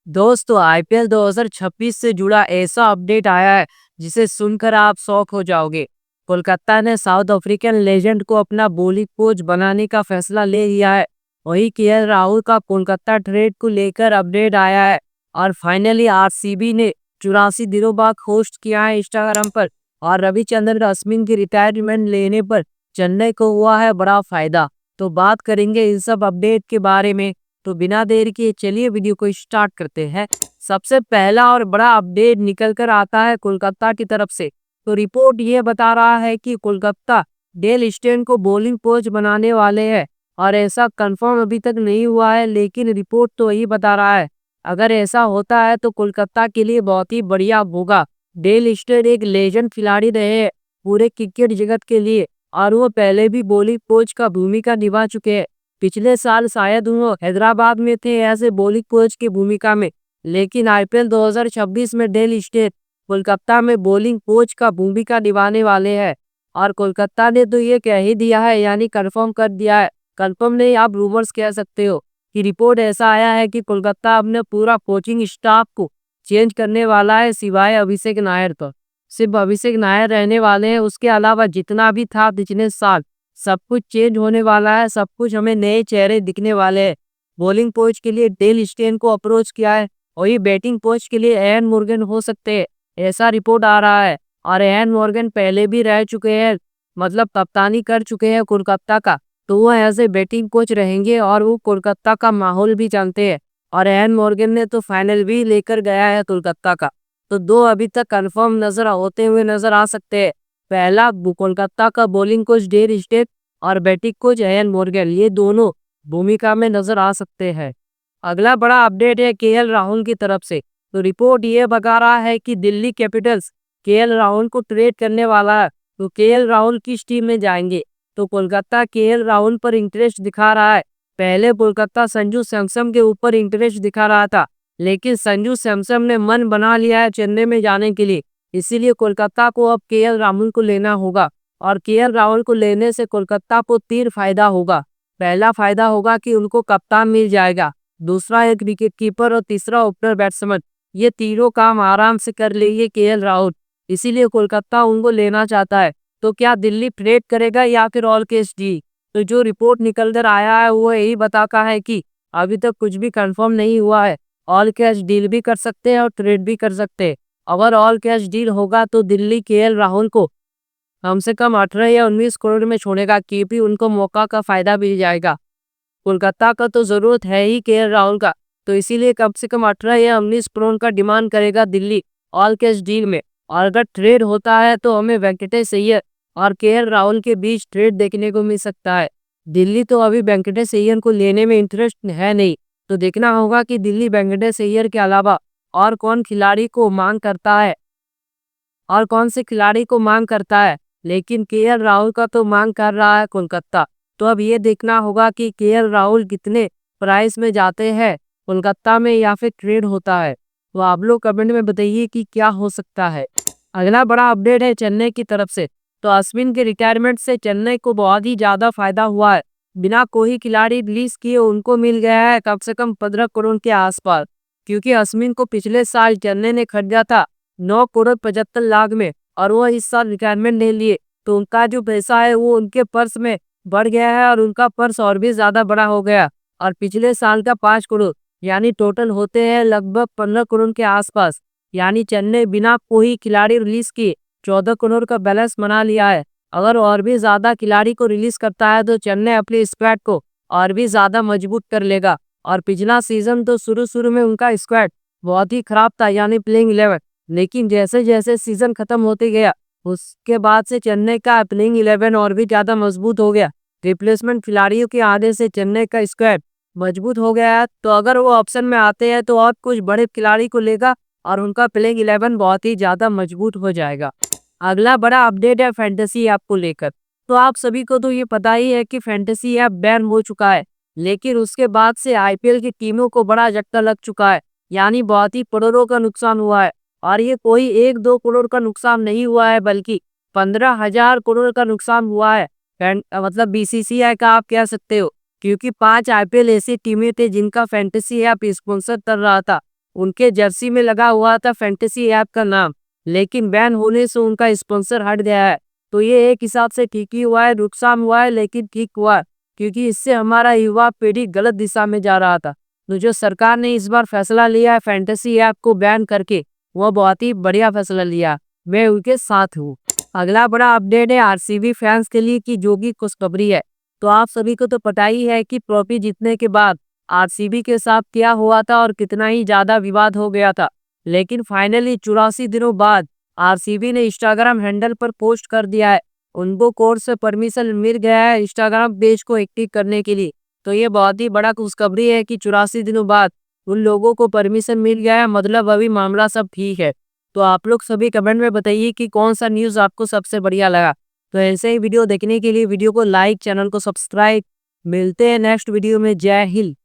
दोस्तों आईपीएल 2026 से जुड़ा ऐसा अपडेट आया है जिसे सुनकर आप शॉक हो जाओगे। कोलकाता ने साउथ अफ्रीकन लेजेंड को अपना बॉलिंग कोच बनाने का फैसला ले लिया है। वही केएल राहुल का कोलकाता ट्रेड को लेकर अपडेट आया है और फाइनली आरसीबी ने 84 दिनों बाद होस्ट किया है इंस्टाग्राम पर। और रविचंद्रन अश्विन की रिटायरमेंट लेने पर चेन्नई को हुआ है बड़ा फायदा। तो बात करेंगे इन सब अपडेट के बारे में। तो बिना देर के चलिए वीडियो को स्टार्ट करते हैं। सबसे पहला और बड़ा अपडेट निकल कर आता है कोलकाता की तरफ से। तो रिपोर्ट ये बता रहा है कि कोलकाता डेल स्टेन को बॉलिंग कोच बनाने वाले हैं और ऐसा कंफर्म अभी तक नहीं हुआ है, लेकिन रिपोर्ट तो यही बता रहा है। अगर ऐसा होता है तो कोलकाता के लिए बहुत ही बढ़िया होगा। डेल स्टेन एक लेजेंड खिलाड़ी रहे हैं पूरे क्रिकेट जगत के लिए और वो पहले भी बॉलिंग कोच का भूमिका निभा चुके हैं। पिछले साल शायद वो हैदराबाद में थे ऐसे बॉलिंग कोच की भूमिका में, लेकिन आईपीएल 2026 में डेल स्टेन कोलकाता में बॉलिंग कोच का भूमिका निभाने वाले हैं। और कोलकाता ने तो ये कह ही दिया है, यानी कंफर्म कर दिया है। कंफर्म नहीं, आप रूमर्स कह सकते हो कि रिपोर्ट ऐसा आया है कि कोलकाता अपने पूरा कोचिंग स्टाफ को चेंज करने वाला है सिवाय अभिषेक नायर तो। सिर्फ अभिषेक नायर रहने वाले हैं, उसके अलावा जितना भी था पिछले साल सब कुछ चेंज होने वाला है। सब कुछ हमें नए चेहरे दिखने वाले हैं। बॉलिंग कोच के लिए डेल स्टेन को अप्रोच किया है, वही बैटिंग कोच के लिए एन मॉर्गन हो सकते हैं, ऐसा रिपोर्ट आ रहा है। और एन मॉर्गन पहले भी रह चुके हैं, मतलब कप्तानी कर चुके हैं कोलकाता का, तो वो एज ए बैटिंग कोच रहेंगे और वो कोलकाता का माहौल भी जानते हैं। और एन मॉर्गन ने तो फाइनल भी लेकर गया है कोलकाता का। तो दो अभी तक कंफर्म नजर होते हुए नजर आ सकते हैं। पहला कोलकाता का बॉलिंग कोच डेल स्टेन और बैटिंग कोच एन मॉर्गन, ये दोनों भूमिका में नजर आ सकते हैं। अगला बड़ा अपडेट है केएल राहुल की तरफ से। तो रिपोर्ट ये बता रहा है कि दिल्ली कैपिटल्स केएल राहुल को ट्रेड करने वाला है। तो केएल राहुल किस टीम में जाएंगे? तो कोलकाता केएल राहुल पर इंटरेस्ट दिखा रहा है। पहले कोलकाता संजू सैमसन के ऊपर इंटरेस्ट दिखा रहा था, लेकिन संजू सैमसन ने मन बना लिया है चेन्नई में जाने के लिए। इसीलिए कोलकाता को अब केएल राहुल को लेना होगा। और केएल राहुल को लेने से कोलकाता को तीन फायदा होगा। पहला फायदा होगा कि उनको कप्तान मिल जाएगा, दूसरा एक विकेट कीपर और तीसरा ओपनर बैट्समैन। ये तीनों काम आराम से कर लेंगे केएल राहुल, इसीलिए कोलकाता उनको लेना चाहता है। तो क्या दिल्ली ट्रेड करेगा या फिर ऑल कैश डील? तो जो रिपोर्ट निकल कर आया है वो यही बताता है कि अभी तक कुछ भी कंफर्म नहीं हुआ है। ऑल कैश डील भी कर सकते हैं और ट्रेड भी कर सकते हैं। अगर ऑल कैश डील होगा तो दिल्ली केएल राहुल को कम से कम 18 या 19 करोड़ में छोड़ेगा, क्योंकि उनको मौका का फायदा मिल जाएगा। कोलकाता का तो जरूरत है ही केएल राहुल का, तो इसीलिए कम से कम 18 या 19 करोड़ का डिमांड करेगा दिल्ली ऑल कैश डील में। और अगर ट्रेड होता है तो हमें वेंकटेश अय्यर और केएल राहुल के बीच ट्रेड देखने को मिल सकता है। दिल्ली तो अभी वेंकटेश अय्यर को लेने में इंटरेस्ट है नहीं, तो देखना होगा कि दिल्ली वेंकटेश अय्यर के अलावा और कौन खिलाड़ी को मांग करता है और कौन से खिलाड़ी को मांग करता है। लेकिन केएल राहुल का तो मांग कर रहा है कोलकाता। तो अब ये देखना होगा कि केएल राहुल कितने प्राइस में जाते हैं कोलकाता में या फिर ट्रेड होता है। तो आप लोग कमेंट में बताइए कि क्या हो सकता है। अगला बड़ा अपडेट है चेन्नई की तरफ से। तो अश्विन के रिटायरमेंट से चेन्नई को बहुत ही ज्यादा फायदा हुआ है। बिना कोई खिलाड़ी रिलीज किए उनको मिल गया है कम से कम 15 करोड़ के आसपास, क्योंकि अश्विन को पिछले साल चेन्नई ने खरीदा था 9 करोड़ 75 लाख में, और वो इस साल रिटायरमेंट नहीं लिए। तो उनका जो पैसा है वो उनके पर्स में बढ़ गया है और उनका पर्स और भी ज्यादा बड़ा हो गया। और पिछले साल का 5 करोड़, यानी टोटल होते हैं लगभग 15 करोड़ के आसपास। यानी चेन्नई बिना कोई खिलाड़ी रिलीज किए 14 करोड़ का बैलेंस बना लिया है। अगर और भी ज्यादा खिलाड़ी को रिलीज करता है तो चेन्नई अपने स्क्वाड को और भी ज्यादा मजबूत कर लेगा। और पिछला सीजन तो शुरू में उनका स्क्वाड बहुत ही खराब था, यानी प्लेइंग 11। लेकिन जैसे जैसे सीजन खत्म होते गया उसके बाद से चेन्नई का प्लेइंग 11 और भी ज्यादा मजबूत हो गया। रिप्लेसमेंट खिलाड़ियों के आने से चेन्नई का स्क्वाड मजबूत हो गया है। तो अगर वो ऑप्शन में आते हैं तो और कुछ बड़े खिलाड़ी को लेगा और उनका प्लेइंग 11 बहुत ही ज्यादा मजबूत हो जाएगा। अगला बड़ा अपडेट है फैंटेसी ऐप को लेकर। तो आप सभी को तो ये पता ही है कि फैंटेसी ऐप बैन हो चुका है, लेकिन उसके बाद से आईपीएल की टीमों को बड़ा झटका लग चुका है, यानी बहुत ही करोड़ों का नुकसान हुआ है। और ये कोई 1-2 करोड़ का नुकसान नहीं हुआ है, बल्कि 15,000 करोड़ का नुकसान हुआ है। मतलब बीसीसीआई का आप कह सकते हो, क्योंकि 5 आईपीएल ऐसी टीमें थे जिनका फैंटेसी ऐप स्पॉन्सर कर रहा था। उनके जर्सी में लगा हुआ था फैंटेसी ऐप का नाम, लेकिन बैन होने से उनका स्पॉन्सर हट गया है। तो ये एक हिसाब से ठीक ही हुआ है, नुकसान हुआ है लेकिन ठीक हुआ है, क्योंकि इससे हमारा युवा पीढ़ी गलत दिशा में जा रहा था। तो जो सरकार ने इस बार फैसला लिया है फैंटेसी ऐप को बैन करके, वो बहुत ही बढ़िया फैसला लिया। मैं उनके साथ हूँ। अगला बड़ा अपडेट है आरसीबी फैंस के लिए की जो की खुशखबरी है। तो आप सभी को तो पता ही है कि ट्रॉफी जीतने के बाद आरसीबी के साथ क्या हुआ था और कितना ही ज्यादा विवाद हो गया था। लेकिन फाइनली 84 दिनों बाद आरसीबी ने इंस्टाग्राम हैंडल पर पोस्ट कर दिया है। उनको कोर्ट से परमिशन मिल गया है इंस्टाग्राम पेज को एक्टिव करने के लिए। तो ये बहुत ही बड़ा खुशखबरी है कि 84 दिनों बाद उन लोगों को परमिशन मिल गया है, मतलब अभी मामला सब ठीक है। तो आप लोग सभी कमेंट में बताइए कि कौन सा न्यूज़ आपको सबसे बढ़िया लगा। तो ऐसे ही वीडियो देखने के लिए वीडियो को लाइक, चैनल को सब्सक्राइब। मिलते हैं नेक्स्ट वीडियो में। जय हिंद।